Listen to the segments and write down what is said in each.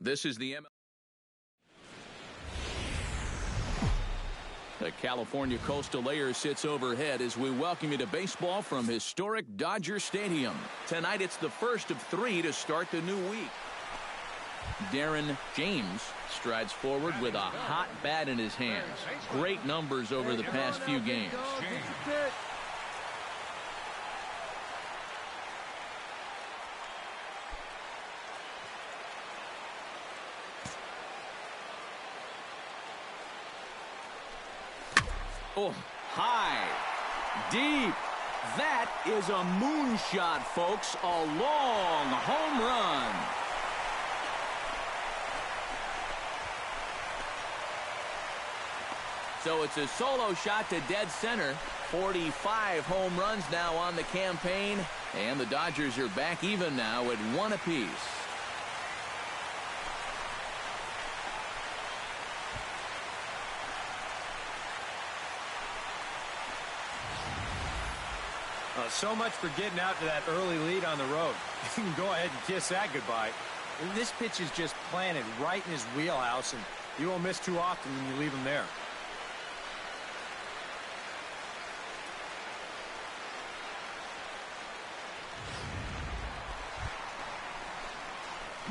This is the The California Coastal Layer sits overhead as we welcome you to baseball from historic Dodger Stadium. Tonight it's the first of 3 to start the new week. Darren James strides forward with a hot bat in his hands. Great numbers over the past few games. Oh, high, deep. That is a moonshot, folks. A long home run. So it's a solo shot to dead center. 45 home runs now on the campaign. And the Dodgers are back even now at 1 apiece. So much for getting out to that early lead on the road. You can go ahead and kiss that goodbye. This pitch is just planted right in his wheelhouse, and you won't miss too often when you leave him there.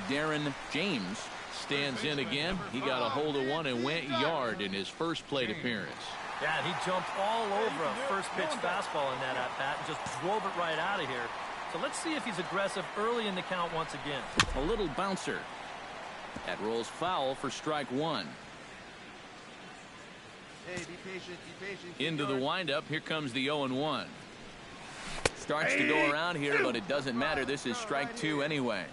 Darren James stands in again. He got a hold of one and went yard in his first plate appearance. Yeah, and he jumped all over a first pitch fastball in that at-bat and just drove it right out of here. So let's see if he's aggressive early in the count once again. A little bouncer. That rolls foul for strike 1. Hey, be patient, be patient. Into the windup. Here comes the 0-1. Starts to go around here, but it doesn't matter. This is strike 2 anyway.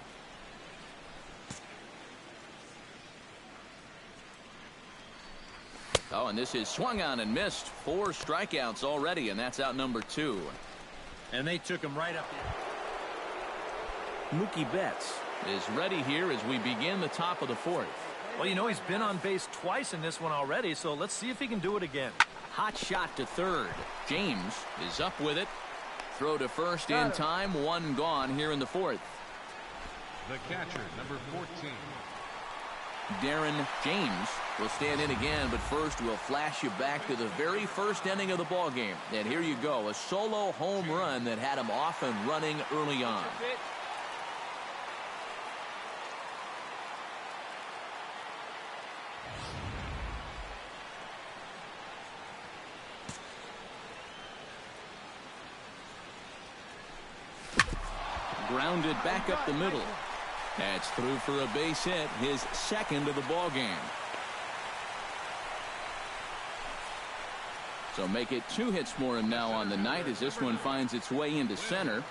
Oh, and this is swung on and missed. 4 strikeouts already, and that's out number 2. And they took him right up there. Mookie Betts is ready here as we begin the top of the 4th. Well, you know, he's been on base twice in this one already, so let's see if he can do it again. Hot shot to third. James is up with it. Throw to first in time. 1 gone here in the 4th. The catcher, number 14. Darren James will stand in again, but first we'll flash you back to the very first inning of the ball game. And here you go, a solo home run that had him off and running early on. Grounded back up the middle. That's through for a base hit, his second of the ball game. So make it 2 hits for him now on the night as this one finds its way into center.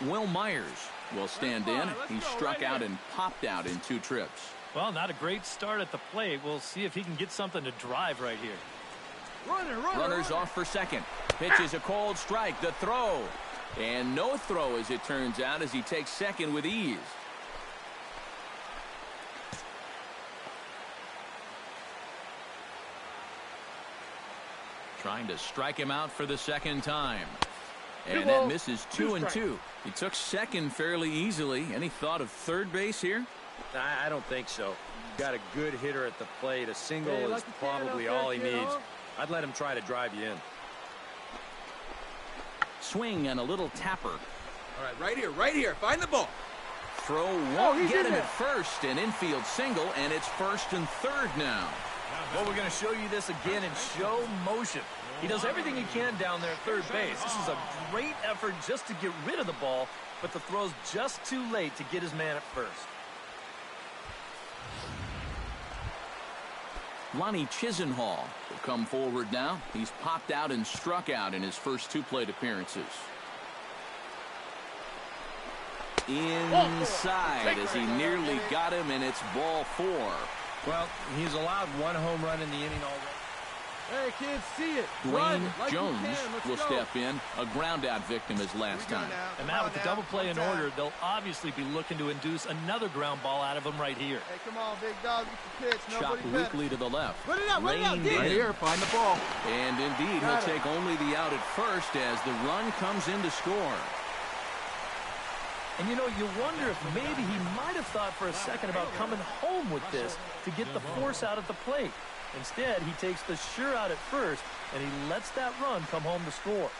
Will Myers will stand in. He struck out and popped out in 2 trips. Well, not a great start at the plate. We'll see if he can get something to drive right here. Runners off for second. Pitch is a cold strike. The throw. And no throw, as it turns out, as he takes second with ease. Trying to strike him out for the second time. And that misses 2-2. He took second fairly easily. Any thought of third base here? I don't think so. Got a good hitter at the plate. A single is probably all he needs. I'd let him try to drive you in. Swing and a little tapper. All right, right here. Find the ball. Throw won't get him at first. An infield single, and it's first and third now. Well, we're going to show you this again in show motion. He does everything he can down there at third base. This is a great effort just to get rid of the ball, but the throw's just too late to get his man at first. Lonnie Chisenhall will come forward now. He's popped out and struck out in his first 2 plate appearances. Inside as he nearly got him, and it's ball 4. Well, he's allowed 1 home run in the inning already. Hey, kids, see it. Dwayne Jones will step in. A ground-out victim his last time. And Matt, with the double play in order, they'll obviously be looking to induce another ground ball out of him right here. Hey, come on, big dog, get the pitch. Chopped weakly to the left. Put it out, right here, find the ball. And indeed, he'll take only the out at first as the run comes in to score. And, you know, you wonder if maybe he might have thought for a second about coming home with this to get the force out at the plate. Instead, he takes the sure out at first, and he lets that run come home to score.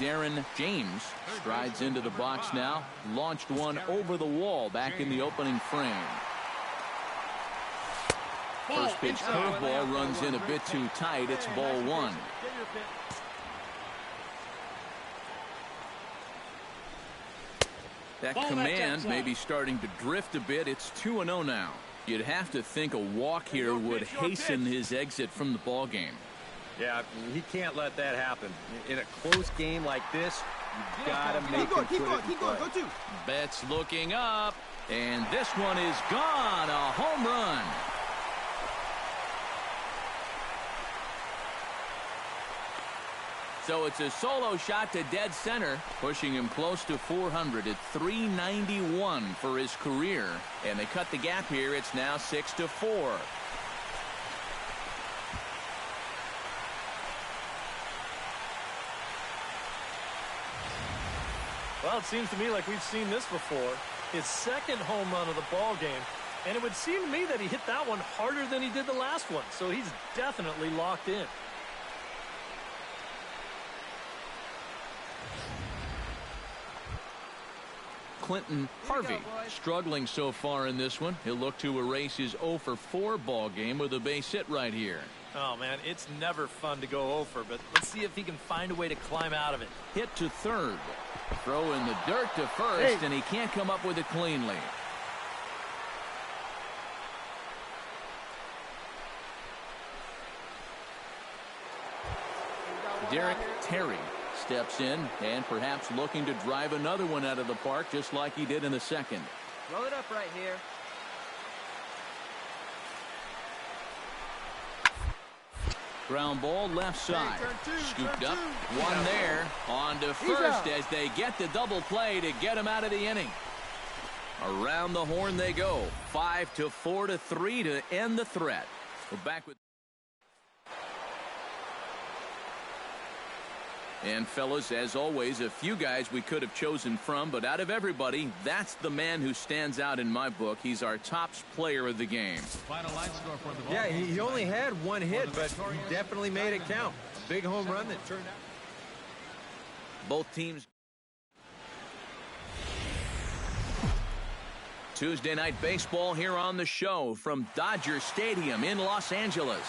Darren James strides into the box now. Launched one over the wall back in the opening frame. First pitch curveball runs in a bit too tight. It's ball one. That command may be starting to drift a bit. It's 2-0 now. You'd have to think a walk here would hasten his exit from the ball game. Yeah, he can't let that happen. In a close game like this, you've got to make him put it in play. Go two. Betts looking up, and this one is gone. A home run. So it's a solo shot to dead center, pushing him close to 400 at 391 for his career. And they cut the gap here. It's now 6-4. Well, it seems to me like we've seen this before. His second home run of the ball game. And it would seem to me that he hit that one harder than he did the last one. So he's definitely locked in. Clinton Harvey struggling so far in this one. He'll look to erase his 0 for 4 ball game with a base hit right here. Oh, man, it's never fun to go over, but let's see if he can find a way to climb out of it. Hit to third. Throw in the dirt to first, and he can't come up with it cleanly. Derek Terry steps in and perhaps looking to drive another one out of the park just like he did in the second. Roll it up right here. Ground ball left side. Scooped up. One there. On to first as they get the double play to get him out of the inning. Around the horn they go. 5-4-3 to end the threat. We're back with. And fellas, as always, a few guys we could have chosen from, but out of everybody, that's the man who stands out in my book. He's our top player of the game. Final line score for the ball. Yeah, he only had one hit, but he definitely made it count. Big home run that turned out. Both teams. Tuesday night baseball here on the show from Dodger Stadium in Los Angeles.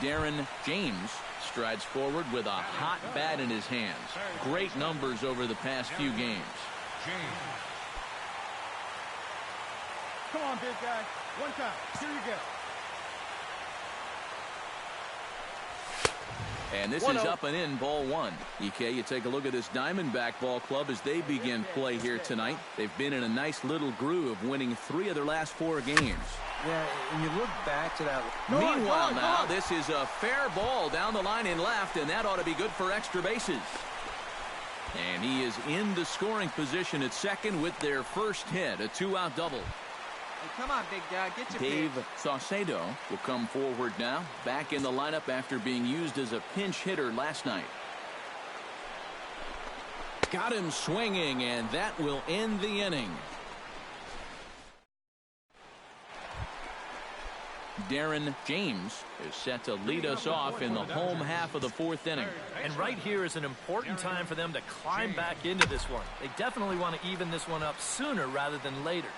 Darren James strides forward with a hot bat in his hands. Great numbers over the past few games. Come on, big guy. One time. Here you go. And this is up and in, ball one. EK, you take a look at this Diamondback ball club as they begin play here tonight. They've been in a nice little groove, winning 3 of their last 4 games. Yeah, and you look back to that. Meanwhile now, this is a fair ball down the line in left, and that ought to be good for extra bases. And he is in the scoring position at second with their first hit, a 2-out double. Hey, come on, big guy. Get your Dave Saucedo will come forward now, back in the lineup after being used as a pinch hitter last night. Got him swinging, and that will end the inning. Darren James is set to lead us off in the home half of the 4th inning. And right here is an important time for them to climb back into this one. They definitely want to even this one up sooner rather than later.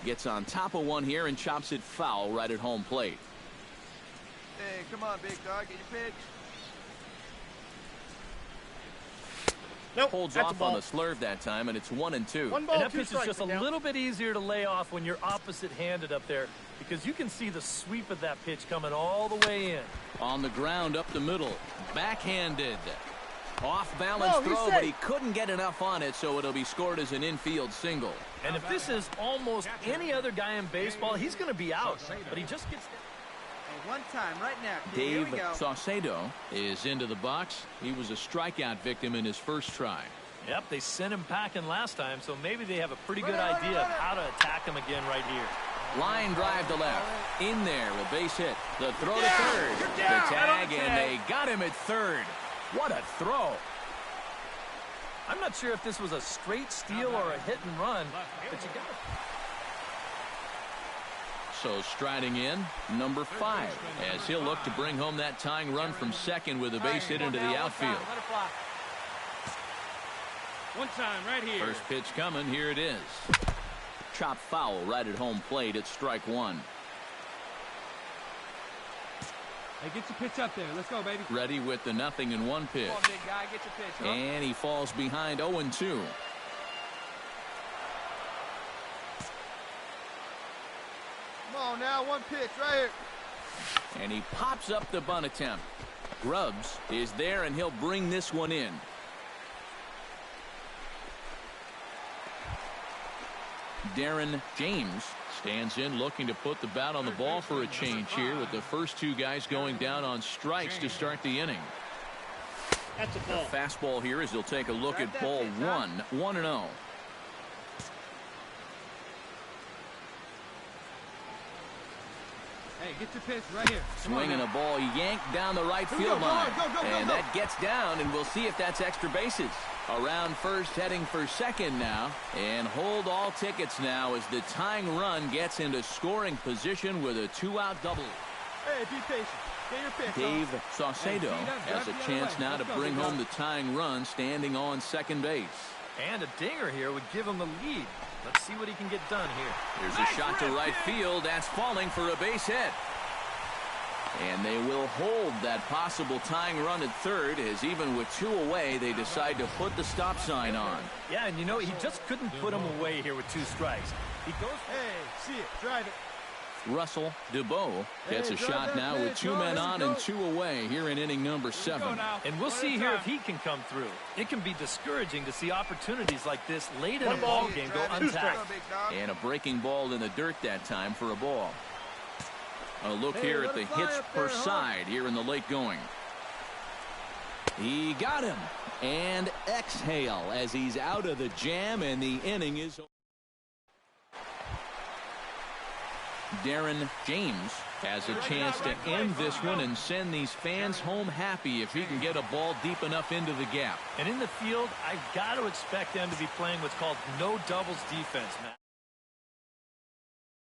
Gets on top of one here and chops it foul right at home plate. Hey, come on, big dog. Get your pitch. Nope, holds off on the slurve that time, and it's 1-2. And that pitch is just a little bit easier to lay off when you're opposite-handed up there because you can see the sweep of that pitch coming all the way in. On the ground up the middle, backhanded. Off-balance throw, but he couldn't get enough on it, so it'll be scored as an infield single. And if this is almost any other guy in baseball, he's going to be out. But he just gets... One time, right now. Dave Saucedo is into the box. He was a strikeout victim in his first try. Yep, they sent him packing last time, so maybe they have a pretty good idea of how to attack him again right here. Line drive to left. In there, a base hit. The throw to third. The tag, and they got him at third. What a throw. I'm not sure if this was a straight steal or a hit and run, but you got it. So striding in, number 5, as he'll look to bring home that tying run from second with a base hit into the outfield. One time, right here. First pitch coming. Here it is. Chop foul right at home plate. It's strike 1. Hey, get your pitch up there. Let's go, baby. Ready with the 0-1 pitch. Come on, big guy. Get your pitch. Huh? And he falls behind 0-2. Come on now, one pitch right here. And he pops up the bunt attempt. Grubbs is there, and he'll bring this one in. Darren James stands in, looking to put the bat on the ball for a change here, with the first 2 guys going down on strikes to start the inning. That's a ball. The fastball here as he'll take a look at ball 1, 1-0. Hey, get your pitch right here. Swinging a ball yanked down the right field line. And that gets down, and we'll see if that's extra bases. Around first, heading for second now. And hold all tickets now as the tying run gets into scoring position with a 2-out double. Hey, be patient. Get your pitch. Dave Saucedo has a chance now to bring home the tying run, standing on second base. And a dinger here would give him the lead. Let's see what he can get done here. Here's a shot to right field. That's falling for a base hit. And they will hold that possible tying run at third, as even with 2 away, they decide to put the stop sign on. Yeah, and you know, he just couldn't put him away here with 2 strikes. He goes. Hey, see it. Drive it. Russell DeBow gets a shot now with 2 men on and 2 away here in inning number 7. And we'll see here if he can come through. It can be discouraging to see opportunities like this late in a ball game go untapped. And a breaking ball in the dirt that time for a ball. A look here at the hits per side here in the late going. He got him. And exhale as he's out of the jam, and the inning is over. Darren James has a chance to end this one and send these fans home happy if he can get a ball deep enough into the gap. And in the field, I've got to expect them to be playing what's called no doubles defense, Matt.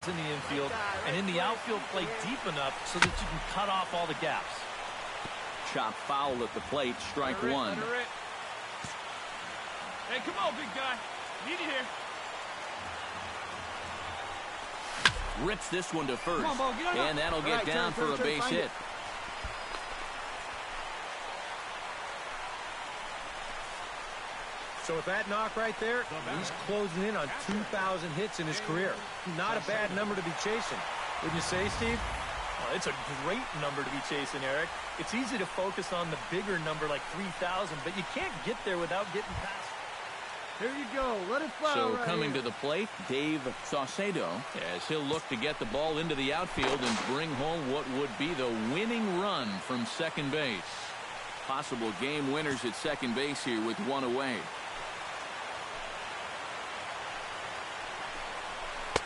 In the infield and in the outfield, play deep enough so that you can cut off all the gaps. Chop foul at the plate, strike 1. Hey, come on, big guy. Need you here. Rips this one to first, on, Bo, and that'll get down for a base hit. So with that knock right there, he's closing in on 2,000 hits in his career. Not a bad number to be chasing. Wouldn't you say, Steve? Well, it's a great number to be chasing, Eric. It's easy to focus on the bigger number like 3,000, but you can't get there without getting past. Here you go. Let it fly. So coming to the plate, Dave Saucedo, as he'll look to get the ball into the outfield and bring home what would be the winning run from second base. Possible game winners at second base here with 1 away.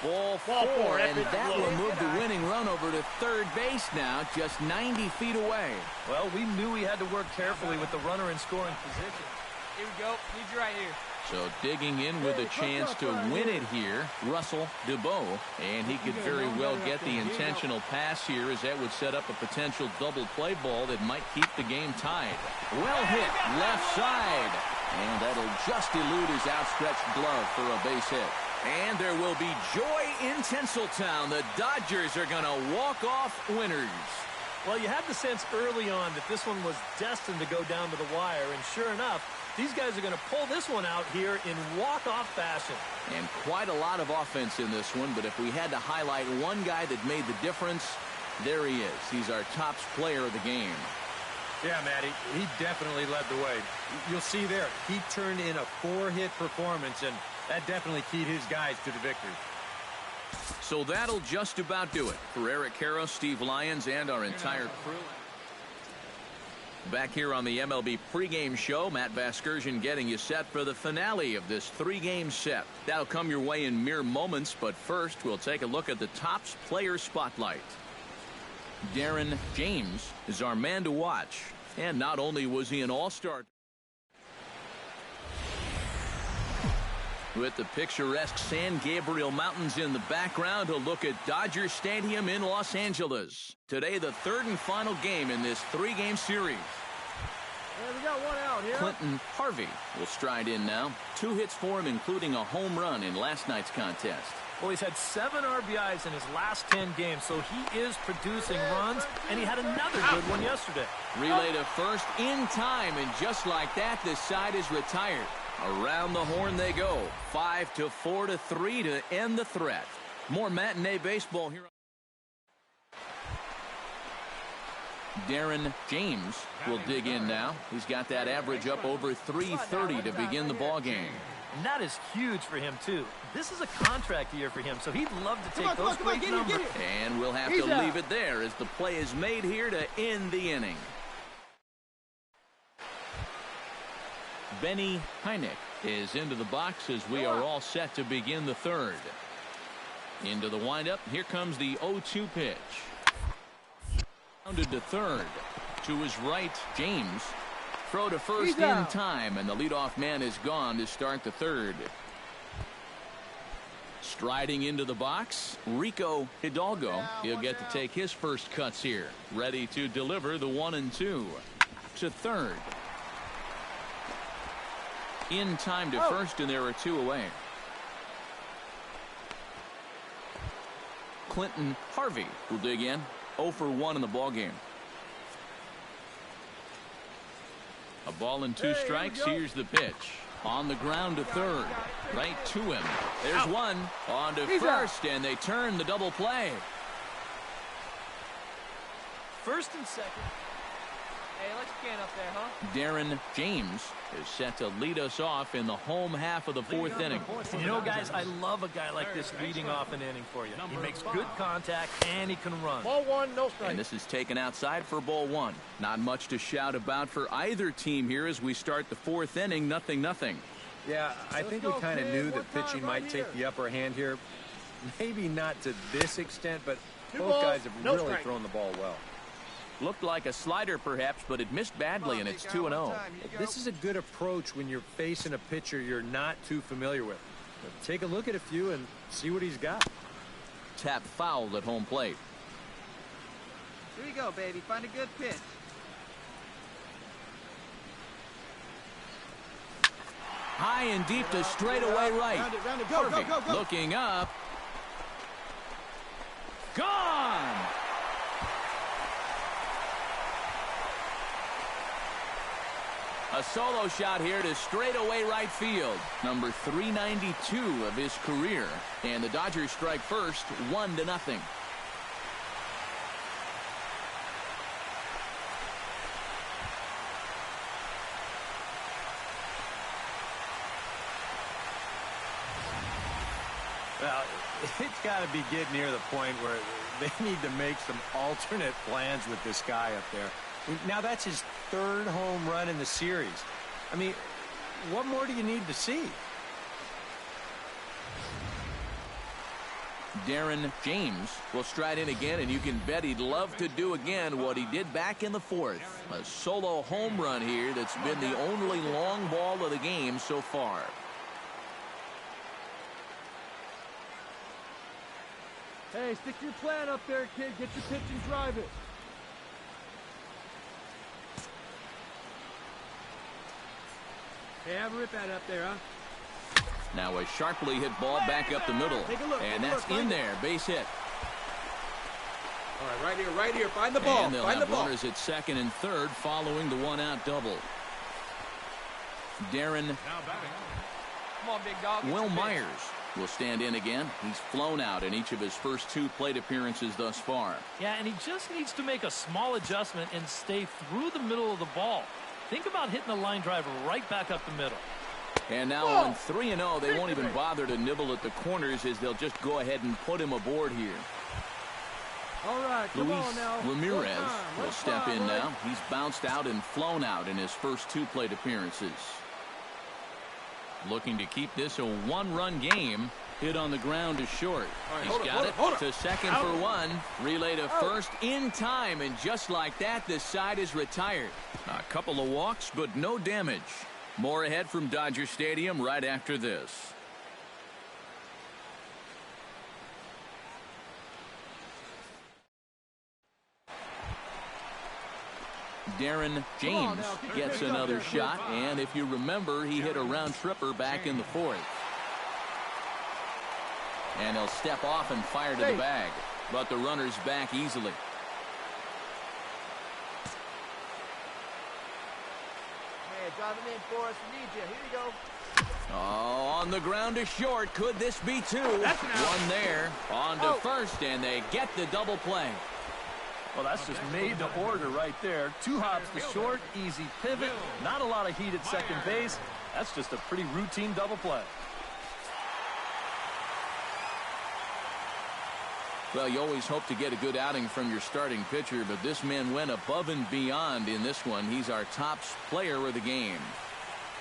Ball 4, and that will move the winning run over to third base now, just 90 feet away. Well, we knew he had to work carefully with the runner in scoring position. Here we go. Need you right here. So digging in with a chance to win it here, Russell DeBow, and he could very well get the intentional pass here, as that would set up a potential double play ball that might keep the game tied. Well hit, left side, and that'll just elude his outstretched glove for a base hit. And there will be joy in Tinseltown. The Dodgers are going to walk off winners. Well, you had the sense early on that this one was destined to go down to the wire, and sure enough, these guys are going to pull this one out here in walk-off fashion. And quite a lot of offense in this one, but if we had to highlight one guy that made the difference, there he is. He's our top player of the game. Yeah, Matty, he definitely led the way. You'll see there, he turned in a 4-hit performance, and that definitely keyed his guys to the victory. So that'll just about do it for Eric Karros, Steve Lyons, and our entire crew. Back here on the MLB pregame show, Matt Vasgersian getting you set for the finale of this 3-game set. That'll come your way in mere moments, but first we'll take a look at the Topps player spotlight. Darren James is our man to watch, and not only was he an all-star with the picturesque San Gabriel Mountains in the background, a look at Dodger Stadium in Los Angeles. Today, the third and final game in this 3-game series. Hey, we got one out here. Clinton Harvey will stride in now. 2 hits for him, including a home run in last night's contest. Well, he's had 7 RBIs in his last 10 games, so he is producing runs, and he had another good one yesterday. Relay to first in time, and just like that, this side is retired. Around the horn they go. 5-4-3 to end the threat. More matinee baseball here. Darren James will dig in now. He's got that average up over 330 to begin the ball game. And that is huge for him, too. This is a contract year for him, so he'd love to take those great numbers. And we'll have to leave it there as the play is made here to end the inning. Benny Heineck is into the box as we are all set to begin the third. Into the windup. Here comes the 0-2 pitch. Rounded to third. To his right, James. Throw to first in time, and the leadoff man is gone to start the third. Striding into the box, Rico Hidalgo. He'll get to take his first cuts here. Ready to deliver the 1-2. To third. In time to first, and there are 2 away. Clinton Harvey will dig in. 0 for 1 in the ball game. A ball and 2 strikes. Here's the pitch. On the ground to third. Right to him. There's one. On to first, and they turn the double play. First and second. Hey, let's get up there, huh? Darren James is set to lead us off in the home half of the 4th inning. You know, guys, I love a guy like this leading off an inning for you. He makes good contact, and he can run. Ball 1, no strike. And this is taken outside for ball 1. Not much to shout about for either team here as we start the 4th inning. 0-0. Yeah, I think we kind of knew that pitching might take the upper hand here. Maybe not to this extent, but both guys have really thrown the ball well. Looked like a slider perhaps, but it missed badly, and it's 2-0. This is a good approach when you're facing a pitcher you're not too familiar with. But take a look at a few and see what he's got. Tap fouled at home plate. Here you go, baby. Find a good pitch. High and deep to straightaway right. Round it. Go, go, go, go. Looking up. Gone! A solo shot here to straightaway right field. Number 392 of his career. And the Dodgers strike first, 1-0. Well, it's got to be getting near the point where they need to make some alternate plans with this guy up there. Now that's his 3rd home run in the series. I mean, what more do you need to see? Darren James will stride in again, and you can bet he'd love to do again what he did back in the 4th. A solo home run here that's been the only long ball of the game so far. Hey, stick your plan up there, kid. Get your pitch and drive it. Hey, have a rip at it up there, huh? Now a sharply hit ball back up the middle. Take a look. And that's in there. Base hit. All right, right here. Find the ball. And they'll have runners at second and third following the 1-out double. Darren Come on, big dog. Will Myers will stand in again. He's flown out in each of his first 2 plate appearances thus far. Yeah, and he just needs to make a small adjustment and stay through the middle of the ball. Think about hitting a line drive right back up the middle. And now on 3-0, they won't even bother to nibble at the corners as they'll just go ahead and put him aboard here. All right, come Luis on now. Ramirez One time. will Let's step fly, in boys. now. He's bounced out and flown out in his first 2 plate appearances. Looking to keep this a 1-run game. Hit on the ground is short. Right, He's got it to second Out. for 1. Relay to first in time, and just like that, the side is retired. A couple of walks, but no damage. More ahead from Dodger Stadium right after this. Darren James gets another shot, and if you remember, he hit a round tripper back in the 4th. And he'll step off and fire to the bag, but the runner's back easily. Hey, drive him in for us. We need you. Here you go. Oh, on the ground is short. Could this be 2? One there. On to first, and they get the double play. Well, that's just made to order right there. 2 hops to short, easy pivot, not a lot of heat at second base. That's just a pretty routine double play. Well, you always hope to get a good outing from your starting pitcher, but this man went above and beyond in this one. He's our top player of the game.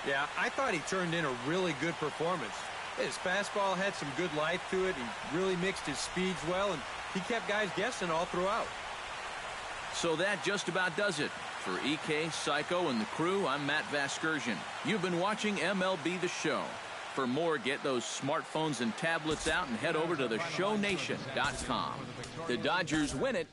Yeah, I thought he turned in a really good performance. His fastball had some good life to it. He really mixed his speeds well, and he kept guys guessing all throughout. So that just about does it. For EK, Psycho, and the crew, I'm Matt Vasgersian. You've been watching MLB The Show. For more, get those smartphones and tablets out and head over to theshownation.com. The Dodgers win it.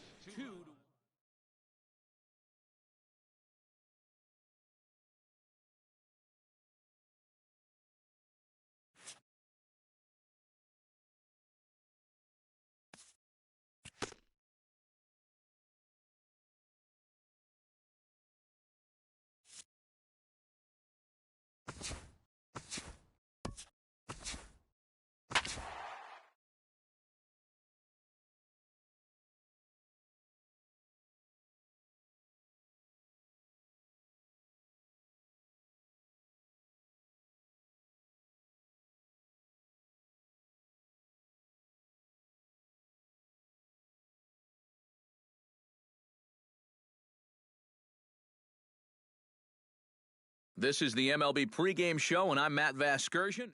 This is the MLB pregame show, and I'm Matt Vasgersian.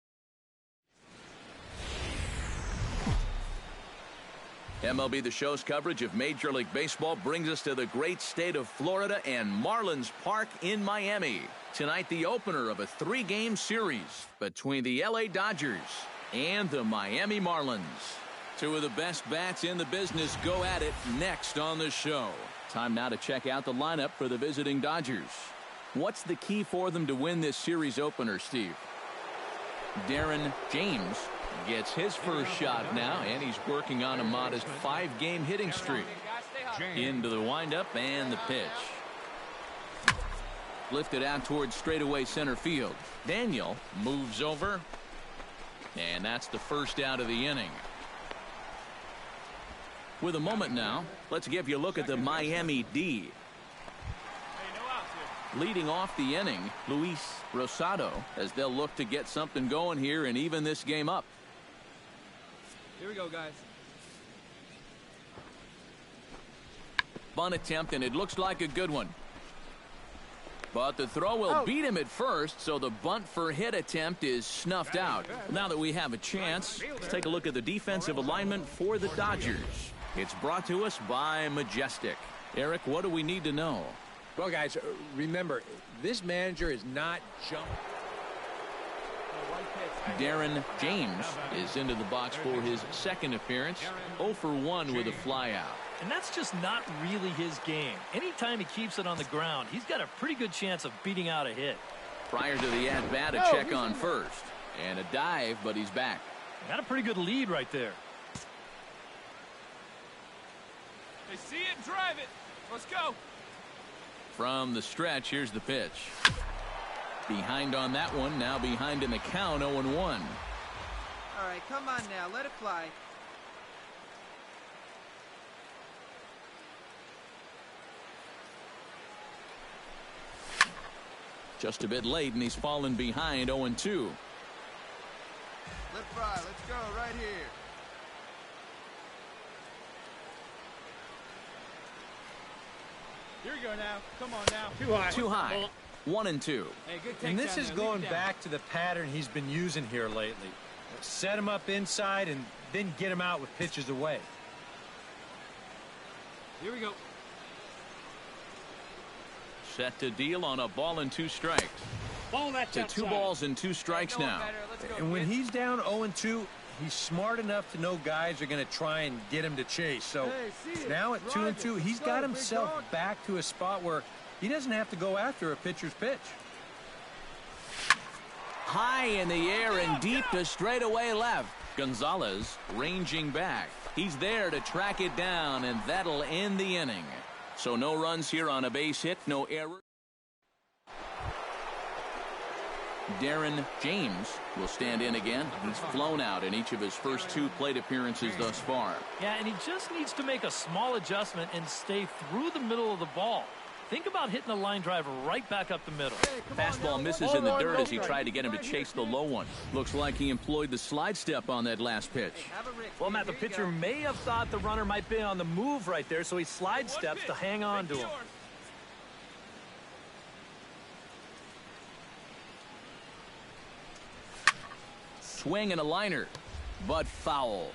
MLB The Show's coverage of Major League Baseball brings us to the great state of Florida and Marlins Park in Miami. Tonight, the opener of a 3-game series between the LA Dodgers and the Miami Marlins. 2 of the best bats in the business go at it next on the show. Time now to check out the lineup for the visiting Dodgers. What's the key for them to win this series opener, Steve? Darren James gets his first shot now, and he's working on a modest 5-game hitting streak. Into the windup and the pitch. Lifted out towards straightaway center field. Daniel moves over, and that's the first out of the inning. With a moment now, let's give you a look at the Miami D. Leading off the inning, Luis Rosado, as they'll look to get something going here and even this game up. Here we go, guys. Bunt attempt, and it looks like a good one. But the throw will beat him at first, so the bunt for hit attempt is snuffed out. Now that we have a chance, let's take a look at the defensive alignment for the Dodgers. It's brought to us by Majestic. Eric, what do we need to know? Well, guys, remember, this manager is not jumping. Darren James is into the box for his second appearance. 0 for 1 with a flyout. And that's just not really his game. Anytime he keeps it on the ground, he's got a pretty good chance of beating out a hit. Prior to the at-bat, a check on first. And a dive, but he's back. Got a pretty good lead right there. They see it, drive it. Let's go. From the stretch, here's the pitch. Behind on that one, now behind in the count, 0-1. All right, come on now, let it fly. Just a bit late, and he's fallen behind, 0-2. Let it fly, let's go right here. Here you go now. Come on now. Too high. 1-2. Hey, good And takedown this is there. going Leave it down. back to the pattern he's been using here lately. Set him up inside and then get him out with pitches away. Here we go. Set to deal on a ball and 2 strikes. Ball that's To 2 balls and 2 strikes now. And when he's down 0-2, he's smart enough to know guys are going to try and get him to chase. So now at 2-2, he's got himself back to a spot where he doesn't have to go after a pitcher's pitch. High in the air and deep to straightaway left. Gonzalez ranging back. He's there to track it down, and that'll end the inning. So no runs here on a base hit, no error. Darren James will stand in again. He's flown out in each of his first 2 plate appearances thus far. Yeah, and he just needs to make a small adjustment and stay through the middle of the ball. Think about hitting a line drive right back up the middle. Fastball misses in the dirt as he tried to get him to chase the low one. Looks like he employed the slide step on that last pitch. Well, Matt, the pitcher may have thought the runner might be on the move right there, so he slide steps to hang on to him. Swing and a liner, but foul.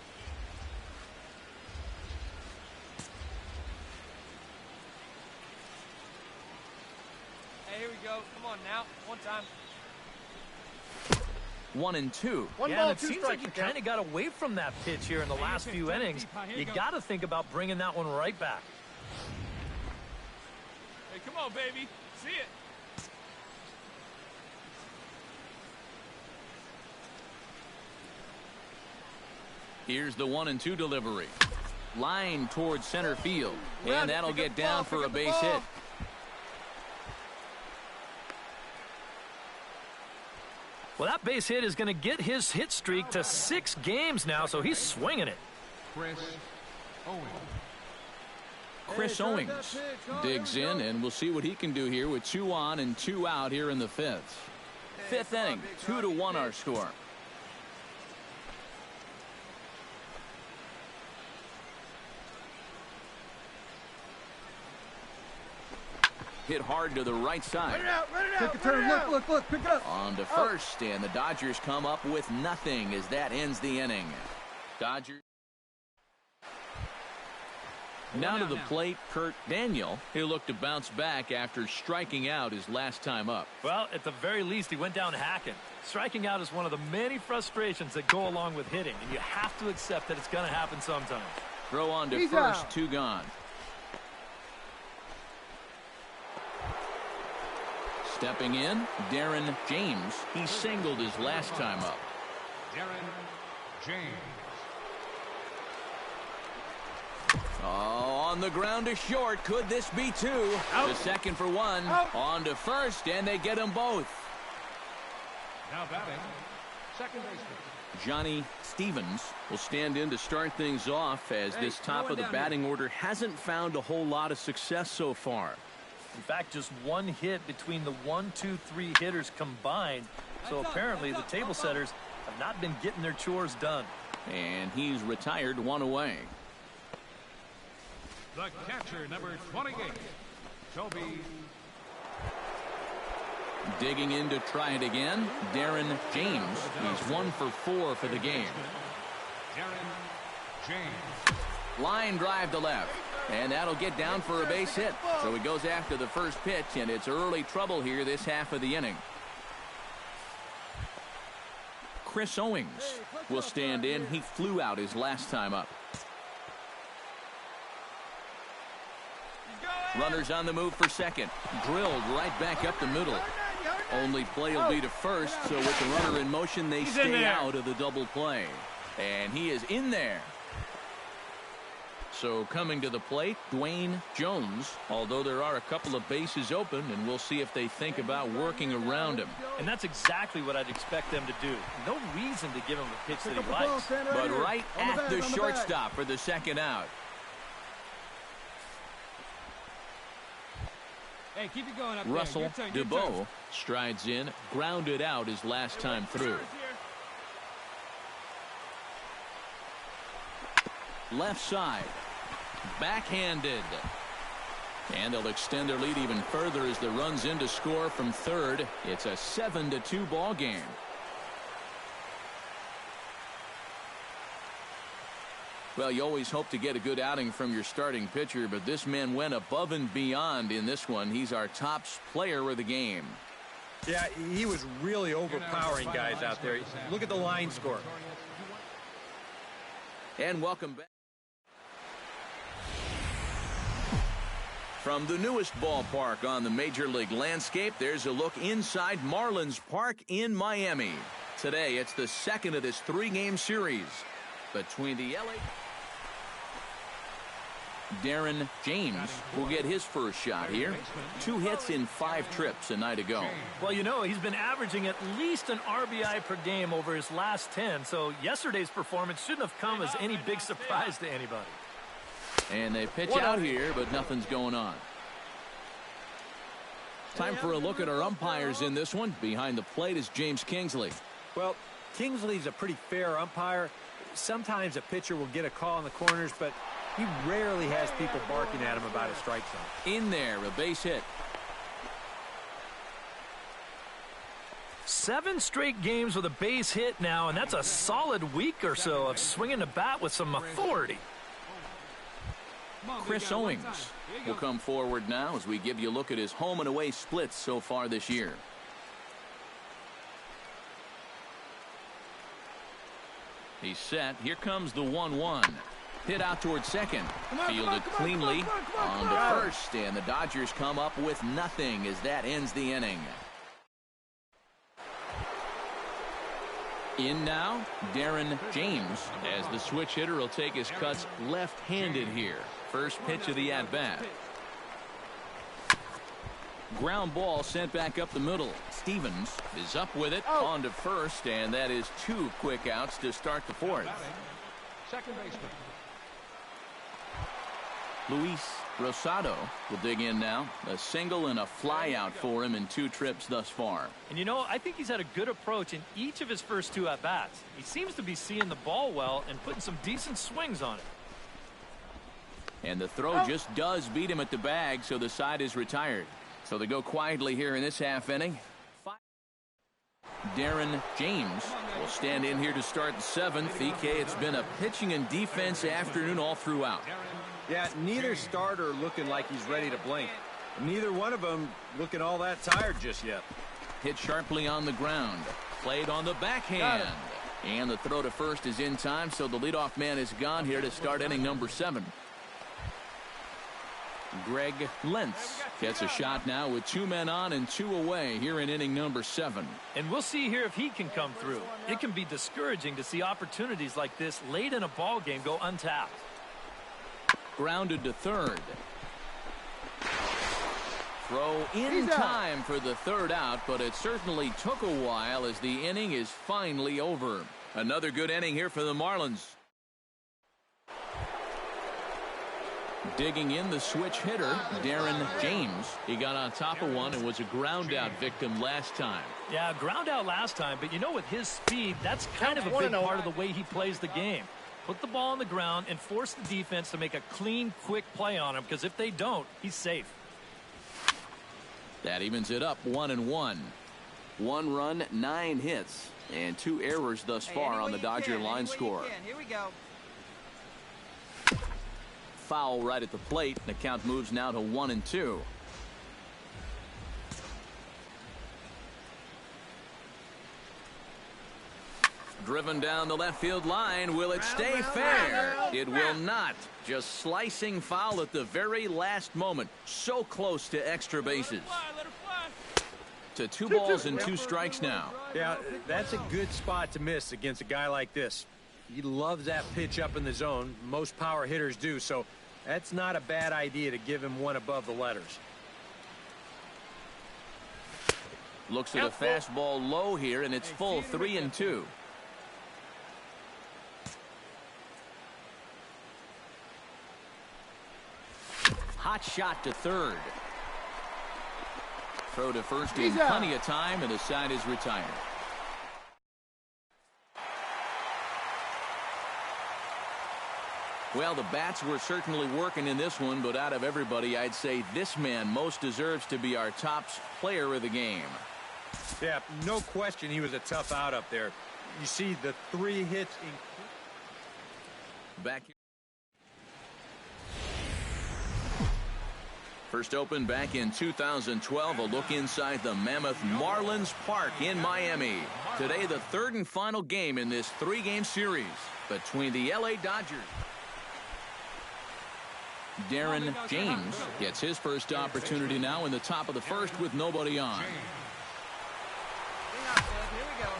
Hey, here we go. Come on now. One time. 1-2. Yeah, and it seems like you kind of got away from that pitch here in the last few innings. You got to think about bringing that one right back. Hey, come on, baby. See it. Here's the 1-2 delivery. Line towards center field. And that'll get down for a base hit. Well, that base hit is going to get his hit streak to 6 games now, so he's swinging it. Chris Owings digs in, and we'll see what he can do here with 2 on and 2 out here in the 5th. 5th inning, 2-1 our score. Hit hard to the right side. Run it out. Take a turn. Look. Pick it up. On to first, and the Dodgers come up with nothing as that ends the inning. Dodgers. Now to the plate, Kurt Daniel. He'll look to bounce back after striking out his last time up. Well, at the very least, he went down hacking. Striking out is one of the many frustrations that go along with hitting, and you have to accept that it's going to happen sometimes. Throw on to first, 2 gone. Stepping in, Darren James. He singled his last time up. Darren James. Oh, on the ground to short. Could this be 2? To second for 1. On to first, and they get them both. Now batting, second baseman. Johnny Stevens will stand in to start things off as this top of the batting order hasn't found a whole lot of success so far. In fact, just 1 hit between the 1, 2, 3 hitters combined. So apparently the table setters have not been getting their chores done. And he's retired 1 away. The catcher, number 28, Toby. Digging in to try it again, Darren James. He's 1 for 4 for the game. Darren James. Line drive to left. And that'll get down for a base hit. So he goes after the first pitch, and it's early trouble here this half of the inning. Chris Owings will stand in. He flew out his last time up. Runners on the move for second. Drilled right back up the middle. Only play will be to first, so with the runner in motion, they stay out of the double play. And he is in there. So coming to the plate, Dwayne Jones, although there are a couple of bases open, and we'll see if they think about working around him. And that's exactly what I'd expect them to do. No reason to give him a pitch that he likes. But right at the shortstop for the second out. Hey, keep it going up there. Russell DeBow strides in, grounded out his last time through. Left side. Backhanded. And they'll extend their lead even further as the runs in to score from third. It's a 7-2 ball game. Well, you always hope to get a good outing from your starting pitcher, but this man went above and beyond in this one. He's our top player of the game. Yeah, he was really overpowering guys out there. Look at the line score. And welcome back. From the newest ballpark on the Major League landscape, there's a look inside Marlins Park in Miami. Today, it's the second of this 3-game series between the LA. Darren James will get his first shot here. 2 hits in 5 trips a night ago. Well, you know, he's been averaging at least an RBI per game over his last 10, so yesterday's performance shouldn't have come as any big surprise to anybody. And they pitch out here, but nothing's going on. Time for a look at our umpires in this one. Behind the plate is James Kingsley. Well, Kingsley's a pretty fair umpire. Sometimes a pitcher will get a call in the corners, but he rarely has people barking at him about a strike zone. In there, a base hit. 7 straight games with a base hit now, and that's a solid week or so of swinging the bat with some authority. Chris Owings will come forward now as we give you a look at his home and away splits so far this year. He's set. Here comes the 1-1. Hit out towards second. Fielded cleanly on to first, and the Dodgers come up with nothing as that ends the inning. In now, Darren James, as the switch hitter will take his cuts left-handed here. First pitch of the at-bat. Ground ball sent back up the middle. Stevens is up with it on to first, and that is 2 quick outs to start the 4th. Second baseman. Luis Rosado will dig in now. A single and a fly out for him in 2 trips thus far. And you know, I think he's had a good approach in each of his first 2 at-bats. He seems to be seeing the ball well and putting some decent swings on it. And the throw just does beat him at the bag, so the side is retired. So they go quietly here in this half inning. Darren James will stand in here to start the 7th. EK, it's been a pitching and defense afternoon all throughout. Yeah, neither starter looking like he's ready to blink. Neither one of them looking all that tired just yet. Hit sharply on the ground. Played on the backhand. And the throw to first is in time, so the leadoff man is gone here to start inning number 7. Greg Lentz gets a shot now with 2 men on and 2 away here in inning number 7. And we'll see here if he can come through. It can be discouraging to see opportunities like this late in a ball game go untapped. Grounded to third. Throw in time for the 3rd out, but it certainly took a while as the inning is finally over. Another good inning here for the Marlins. Digging in the switch hitter, Darren James. He got on top of one and was a ground out victim last time. Yeah, ground out last time, but you know, with his speed, that's kind of a big part of the way he plays the game. Put the ball on the ground and force the defense to make a clean, quick play on him, because if they don't, he's safe. That evens it up 1-1. 1 run, 9 hits, and 2 errors thus far on the Dodger line score. Here we go. Foul right at the plate. The count moves now to 1-2. Driven down the left field line. Will it stay fair? It will not. Just slicing foul at the very last moment. So close to extra bases. To 2 balls and 2 strikes now. Yeah, that's a good spot to miss against a guy like this. He loves that pitch up in the zone. Most power hitters do, so that's not a bad idea to give him one above the letters. Looks at a fastball low here, and it's full 3-2. Hot shot to third. Throw to first in plenty of time, and the side is retired. Well, the bats were certainly working in this one, but out of everybody, I'd say this man most deserves to be our top player of the game. Yeah, no question he was a tough out up there. You see the 3 hits. Back here. First opened back in 2012, a look inside the Mammoth Marlins Park in Miami. Today, the third and final game in this 3-game series between the LA Dodgers. Darren James gets his first opportunity now in the top of the first with nobody on.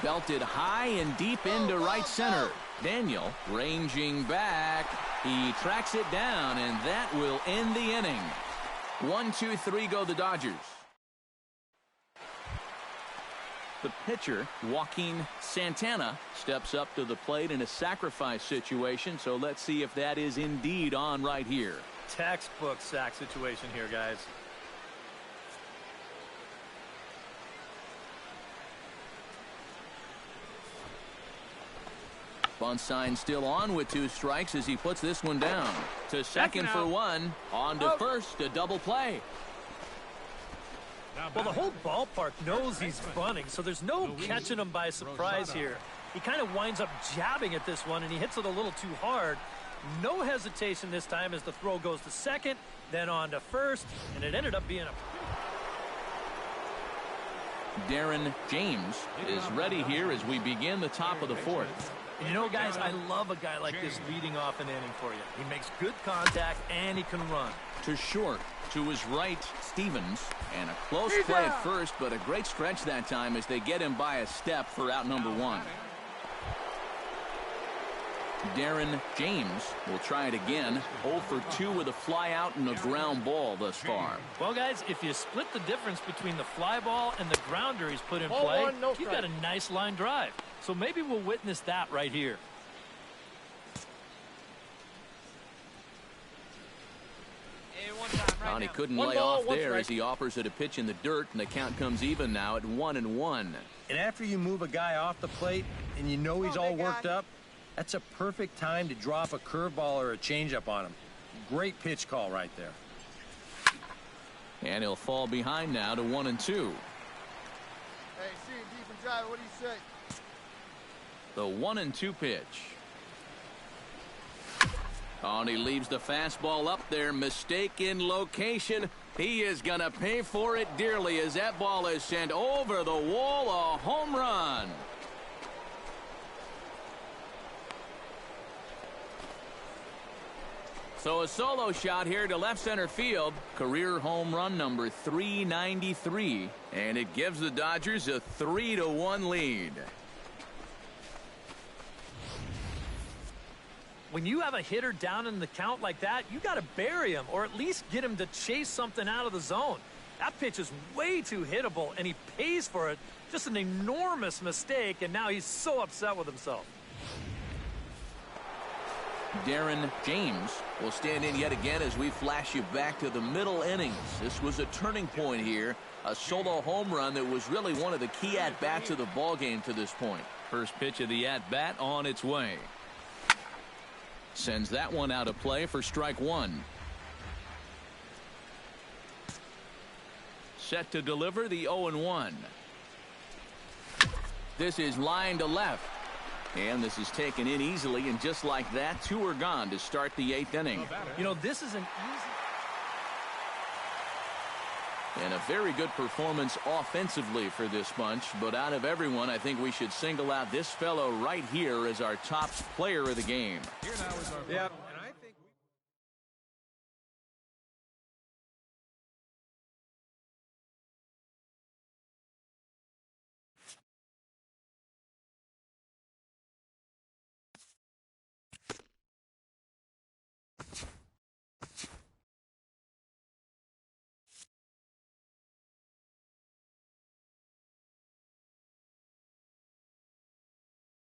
Belted high and deep into right center. Daniel ranging back. He tracks it down, and that will end the inning. 1-2-3 go the Dodgers. The pitcher, Joaquin Santana, steps up to the plate in a sacrifice situation, so let's see if that is indeed on right here. Textbook sack situation here, guys. Bunt sign still on with 2 strikes as he puts this one down. To second for 1. On to first, a double play. Well, the whole ballpark knows he's bunting, so there's no catching him by surprise here. He kind of winds up jabbing at this one, and he hits it a little too hard. No hesitation this time as the throw goes to second, then on to first, and it ended up being a... Darren James is ready here as we begin the top of the fourth. And you know, guys, I love a guy like this leading off an inning for you. He makes good contact, and he can run. To short, to his right, Stevens. And a close play at first, but a great stretch that time as they get him by a step for out number 1. Darren James will try it again. 0 for 2 with a fly out and a ground ball thus far. Well, guys, if you split the difference between the fly ball and the grounder he's put in play, you've got a nice line drive. So maybe we'll witness that right here. He couldn't lay off there as he offers it a pitch in the dirt, and the count comes even now at 1-1. And after you move a guy off the plate and you know he's all worked up, that's a perfect time to drop a curveball or a changeup on him. Great pitch call right there. And he'll fall behind now to 1-2. Hey, see him deep and drive. What do you say? The 1-2 pitch. Oh, and he leaves the fastball up there. Mistake in location. He is going to pay for it dearly as that ball is sent over the wall. A home run. So a solo shot here to left center field. Career home run number 393. And it gives the Dodgers a 3-1 lead. When you have a hitter down in the count like that, you got to bury him or at least get him to chase something out of the zone. That pitch is way too hittable, and he pays for it. Just an enormous mistake, and now he's so upset with himself. Darren James will stand in yet again as we flash you back to the middle innings. This was a turning point here. A solo home run that was really one of the key at-bats of the ballgame to this point. First pitch of the at-bat on its way. Sends that one out of play for strike 1. Set to deliver the 0-1. This is line to left. And this is taken in easily, and just like that, 2 are gone to start the 8th inning. You know, this is an easy... And a very good performance offensively for this bunch, but out of everyone, I think we should single out this fellow right here as our top player of the game. Yep,